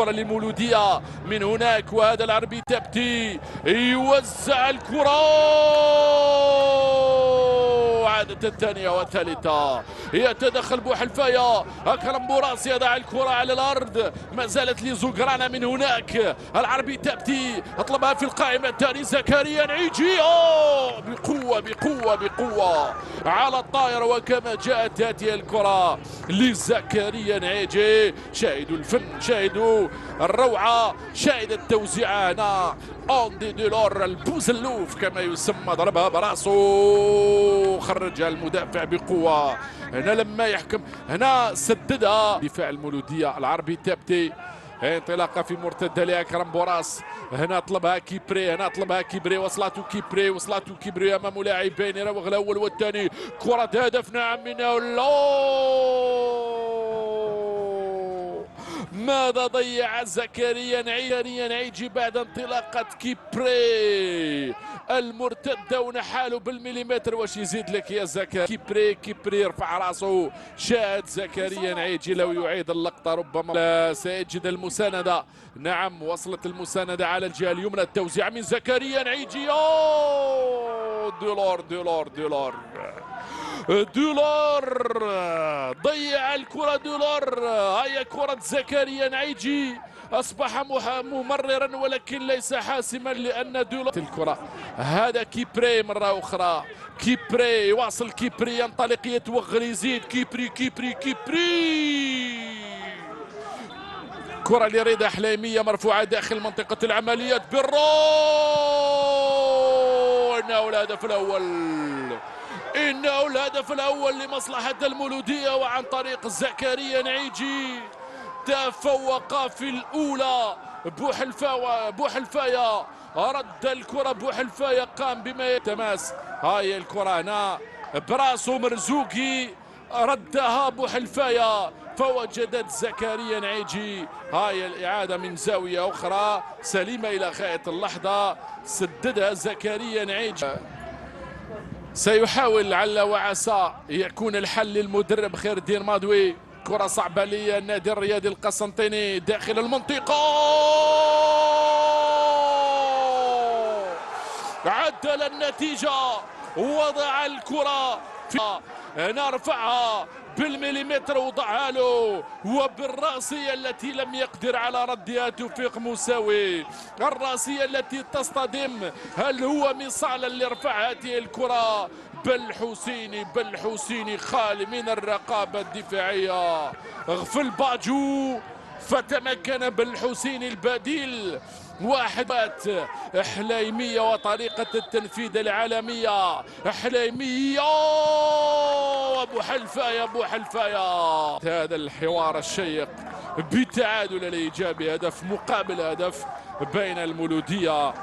لمولودية من هناك، وهذا العربي تبتي يوزع الكرة عادة الثانية والثالثة. يتدخل بوحلفاية، أكرم بوراسي يضع الكرة على الأرض، ما زالت لزوغرانا من هناك. العربي تبتي اطلبها في القائمة الثاني، زكريا نعيجي بقوة بقوة بقوة على الطائرة، وكما جاءت هذه الكرة لزكريا نعيجي. شاهدوا الفن، شاهدوا الروعة، شاهد التوزيع هنا. أوندي ديلور البوزلوف كما يسمى، ضربها براسه، خرجها المدافع بقوة. هنا لما يحكم، هنا سددها دفاع المولودية. العربي تابتي، انطلاقه في مرتده لاكرم بوراس، هنا طلبها كيبري، هنا طلبها كيبري، وصلته كيبري، وصلته كيبري امام لاعبين، يراوغ الاول والثاني. كره هدف نعم من ماذا ضيع زكريا نعيجي بعد انطلاقة كيبري المرتدة، ونحاله بالمليمتر. واش يزيد لك يا زكريا؟ كيبري رفع راسه، شاهد زكريا نعيجي لو يعيد اللقطة ربما سيجد المساندة. نعم، وصلت المساندة على الجهة اليمنى، التوزيع من زكريا نعيجي. دولار ضيع الكرة. دولار، هي كرة زكريا نعيجي، أصبح ممررا ولكن ليس حاسما، لأن دولار الكرة. هذا كيبري مرة أخرى، كيبري يواصل، كيبري ينطلق، يتوغل، يزيد كيبري. كرة لرضا حليمية مرفوعة داخل منطقة العمليات، إنه الهدف الأول، إنه الهدف الأول لمصلحة المولودية، وعن طريق زكريا نعيجي. تفوق في الأولى بوحلفاية، رد الكرة بوحلفاية، قام بما يتماس. هاي الكرة هنا براسو مرزوقي، ردها بوحلفاية، فوجدت زكريا نعيجي. هاي الإعادة من زاوية أخرى سليمة إلى غاية اللحظة، سددها زكريا نعيجي. سيحاول لعل وعسى يكون الحل للمدرب خير الدين ماضوي. كرة صعبة للنادي الرياضي القسنطيني داخل المنطقة، عدل النتيجة، وضع الكرة هنا، رفعها بالمليمتر وضعها له، وبالراسية التي لم يقدر على ردها توفيق موساوي. الراسية التي تصطدم، هل هو مصالا اللي رفع هذه الكرة؟ بالحسيني خالي من الرقابة الدفاعية، غفل باجو فتمكن بالحسيني البديل. واحد حليمية وطريقة التنفيذ العالمية، حليمية وابو حلفاية. هذا الحوار الشيق بالتعادل الايجابي، هدف مقابل هدف بين المولودية